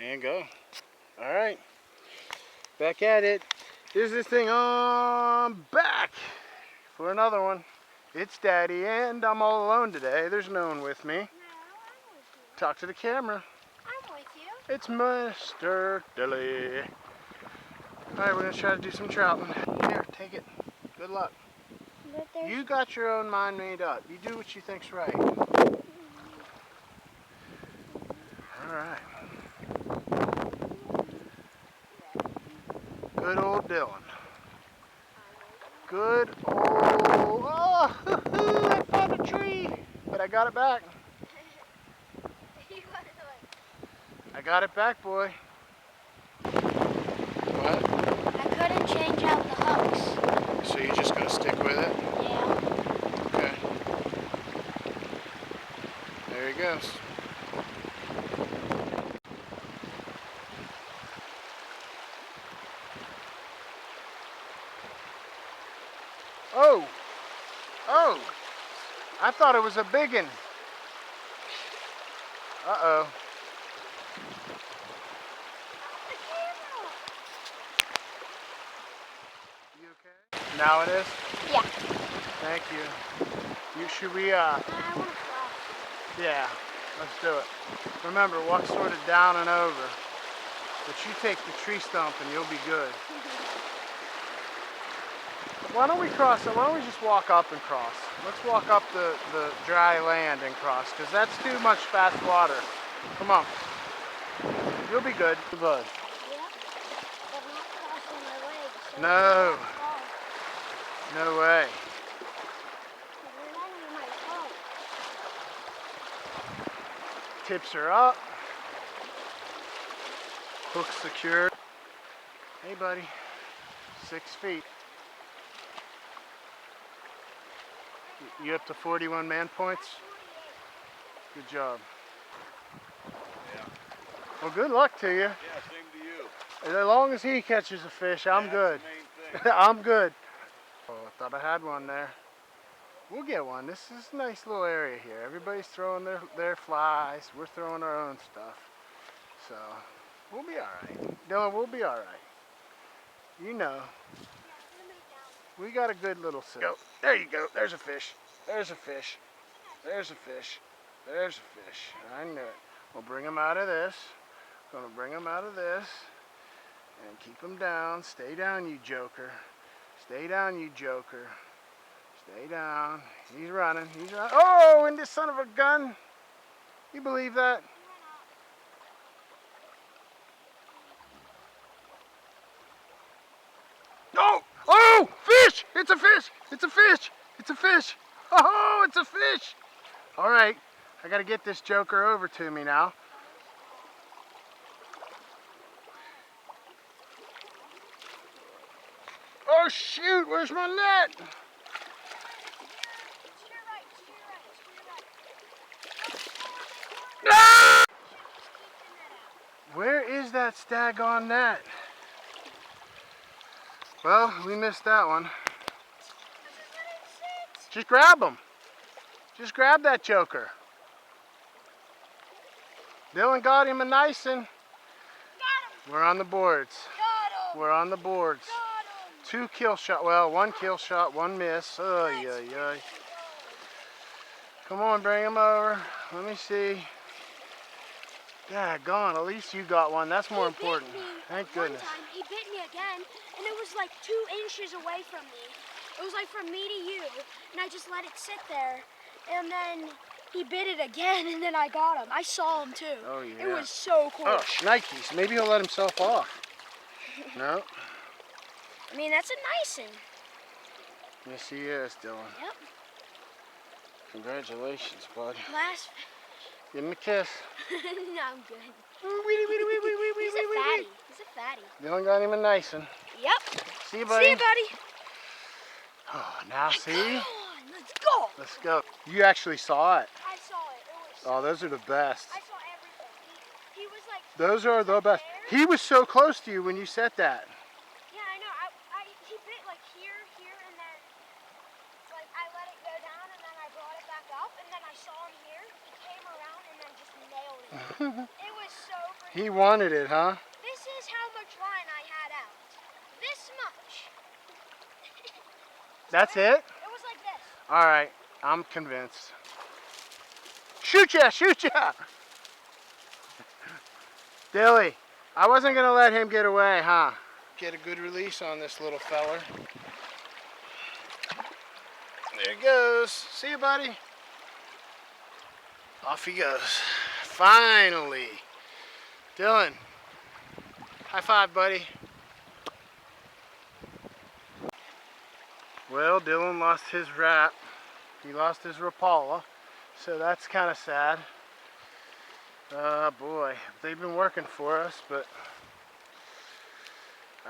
And go. All right. Back at it. Here's this thing on back for another one. It's Daddy, and I'm all alone today. There's no one with me. No, I'm with you. Talk to the camera. I'm with you. It's Mr. Dilly. All right, we're gonna try to do some trouting. Here, take it. Good luck. You got your own mind made up. You do what you think's right. All right. Good old Dylan. Good old. Oh, I found a tree, but I got it back. I got it back, boy. What? I couldn't change out the hooks. So you're just gonna stick with it? Yeah. Okay. There he goes. Oh! Oh! I thought it was a biggin. Uh-oh. You okay? Now it is? Yeah. Thank you. Should we, I want to cross. yeah, let's do it. Remember, walk sort of down and over. But you take the tree stump and you'll be good. Why don't we cross it? Why don't we just walk up and cross? Let's walk up the dry land and cross, because that's too much fast water. Come on. You'll be good. Bud. Yeah. But not crossing my legs. So No. No way. Tips are up. Hook secured. Hey, buddy. 6 feet. You up to 41 man points? Good job. Yeah. Well, good luck to you. Yeah, same to you. As long as he catches a fish, I'm good. That's the main thing. I'm good. Oh, I thought I had one there. We'll get one. This is a nice little area here. Everybody's throwing their flies. We're throwing our own stuff. So, we'll be all right. Dylan, we'll be all right. You know. We got a good little set. Go. There you go. There's a fish. There's a fish. There's a fish. There's a fish. I knew it. We'll bring him out of this. Gonna bring him out of this. And keep him down. Stay down, you joker. Stay down, you joker. Stay down. He's running. He's running. Oh, and this son of a gun. You believe that? Oh! Oh! Fish! It's a fish! It's a fish! It's a fish! Oh, it's a fish! All right. I got to get this joker over to me now. Oh, shoot! Where's my net? Ah! Where is that stag-on net? Well, we missed that one. Just grab him. Just grab that joker. Dylan got him a nice one. We're on the boards. We're on the boards. 2 kill shot. Well, 1 kill shot, 1 miss. Oy, oy, oy. Come on, bring him over. Let me see. Daggone, at least you got one. That's more important. Thank goodness. One time, he bit me again, and it was like 2 inches away from me. It was like from me to you, and I just let it sit there, and then he bit it again, and then I got him. I saw him too. Oh, yeah. It was so cool. Oh, shnikes. Maybe he'll let himself off. No? I mean, that's a nice one. Yes, he is, Dylan. Yep. Congratulations, bud. Last. Give him a kiss. No, I'm good. He's He's a fatty. He's a fatty. Dylan got him a nice one. Yep. See you, buddy. See you, buddy. Oh, now see? Come on, let's go. Let's go. You actually saw it. I saw it. It was. Oh, those are the best. I saw everything. He was like. Those are the best. There. He was so close to you when you said that. Yeah, I know. He bit like here, and then like I let it go down, and then I brought it back up, and then I saw him here. He came around and then just nailed it. It was so freaking He wanted it, huh? This is how much line I had out. This much. That's it? It was like this. All right, I'm convinced. Shoot ya, shoot ya! Dilly, I wasn't gonna let him get away, huh? Get a good release on this little feller. There he goes. See you, buddy. Off he goes. Finally. Dylan, high five, buddy. Well, Dylan lost his wrap. He lost his Rapala, so that's kind of sad. Boy, they've been working for us, but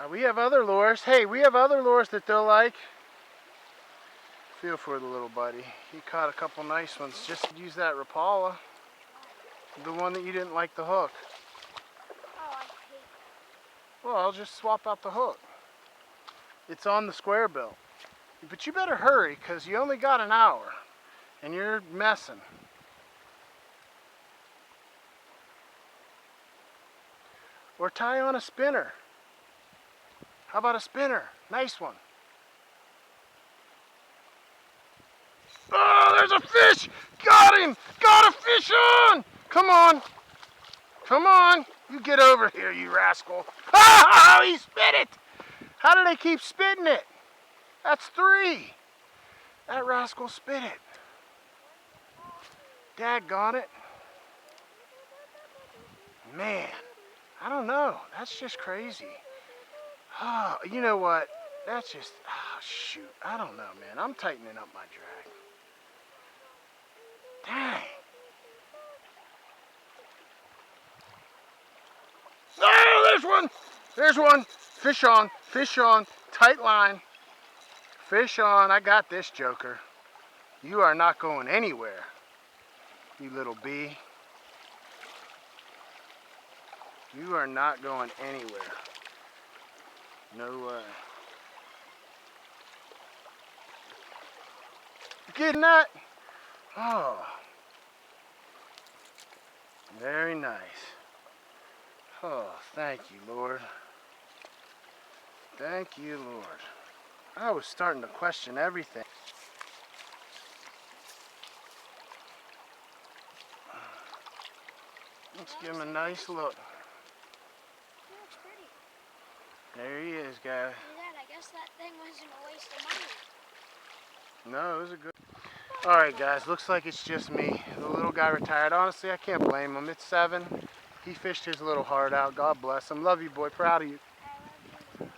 we have other lures. Hey, we have other lures that they'll like. Feel for the little buddy. He caught a couple nice ones. Just use that Rapala, the one that you didn't like the hook. Oh, I hate that. Well, I'll just swap out the hook. It's on the square bill. But you better hurry, because you only got an hour, and you're messing. Or tie on a spinner. How about a spinner? Nice one. Oh, there's a fish! Got him! Got a fish on! Come on! Come on! You get over here, you rascal. Oh, he spit it! How do they keep spitting it? That's 3. That rascal spit it. Daggone it. Man, I don't know. That's just crazy. Oh, you know what? That's just, oh, shoot. I don't know, man. I'm tightening up my drag. Dang. Oh, there's one. There's one. Fish on. Fish on. Tight line. Fish on. I got this, Joker. You are not going anywhere, you little bee. You are not going anywhere. No way. You getting that? Oh. Very nice. Oh, thank you, Lord. Thank you, Lord. I was starting to question everything. Let's give him a nice look. He looks pretty. There he is, guys. Dad, I guess that thing wasn't a waste of money. No, it was a good. All right, guys. Looks like it's just me. The little guy retired. Honestly, I can't blame him. It's 7. He fished his little heart out. God bless him. Love you, boy. Proud of you. I love you too.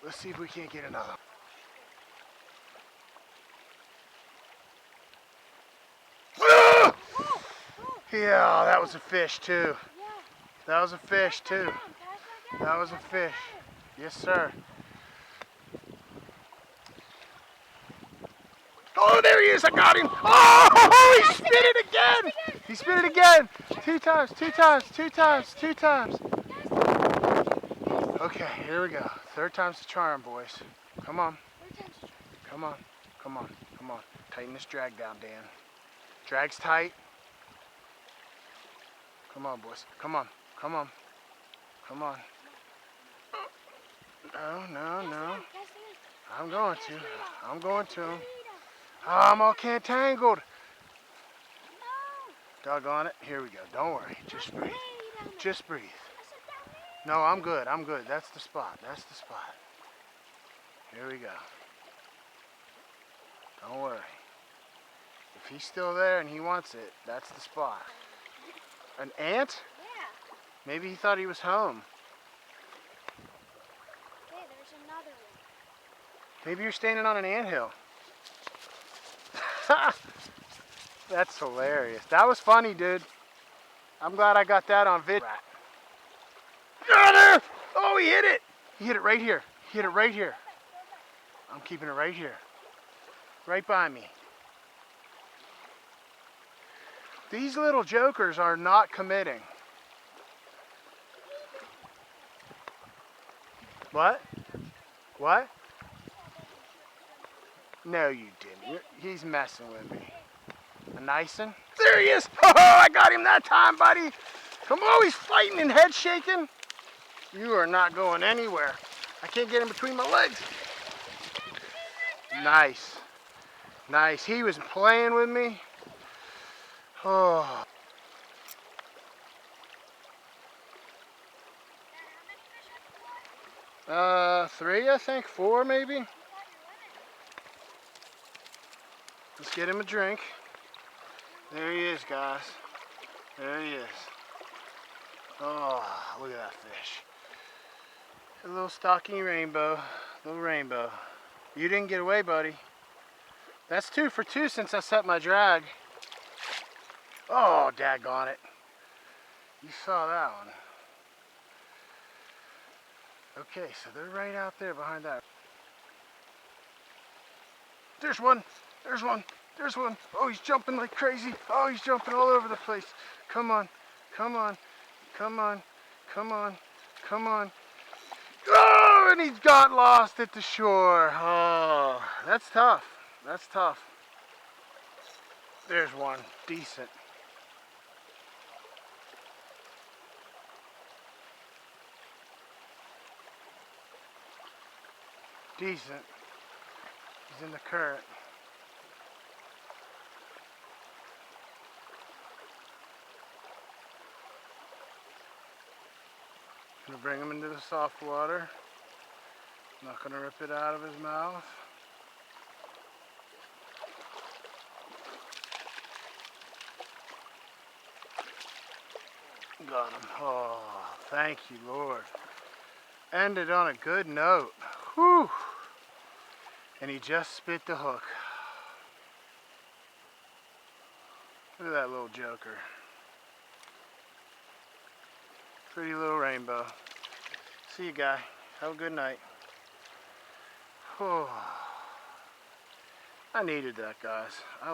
Let's see if we can't get another. Ah! Yeah, that was a fish too. Yeah. That was a fish too. Pass that down. That was a fish. Yes, sir. Oh, there he is. I got him. Oh, he spit it again. He spit it again. 2 times, 2 times, 2 times, 2 times. Okay, here we go. 3rd time's the charm, boys. Come on. Come on. Come on. Come on. Tighten this drag down, Dan. Drag's tight. Come on, boys. Come on. Come on. Come on. No, no, no. I'm going to. I'm going to. Oh, I'm all cantangled. Doggone it. Here we go. Don't worry. Just breathe. Just breathe. No, I'm good. I'm good. That's the spot. That's the spot. Here we go. Don't worry. If he's still there and he wants it, that's the spot. An ant? Yeah. Maybe he thought he was home. Okay, there's another one. Maybe you're standing on an anthill. That's hilarious. That was funny, dude. I'm glad I got that on video. Got her! Oh, he hit it! He hit it right here. He hit it right here. I'm keeping it right here. Right by me. These little jokers are not committing. What? What? No, you didn't. He's messing with me. A nice one? There he is! Oh, I got him that time, buddy! Come on, he's fighting and head shaking. You are not going anywhere. I can't get in between my legs. Nice. Nice. He was playing with me. Oh. Three, I think. Four, maybe. Let's get him a drink. There he is, guys. There he is. Oh, look at that fish. A little stocky rainbow. Little rainbow. You didn't get away, buddy. That's 2 for 2 since I set my drag. Oh, daggone it. You saw that one. Okay, so they're right out there behind that. There's one. There's one. There's one. Oh, he's jumping like crazy. Oh, he's jumping all over the place. Come on. Come on. Come on. Come on. Come on. Oh, and he's got lost at the shore. Oh, that's tough. That's tough. There's one. Decent. Decent. He's in the current. I'm gonna bring him into the soft water. Not gonna rip it out of his mouth. Got him. Oh, thank you, Lord. Ended on a good note. Whew. And he just spit the hook. Look at that little joker. Pretty little rainbow. See you, guy. Have a good night. Oh, I needed that, guys. I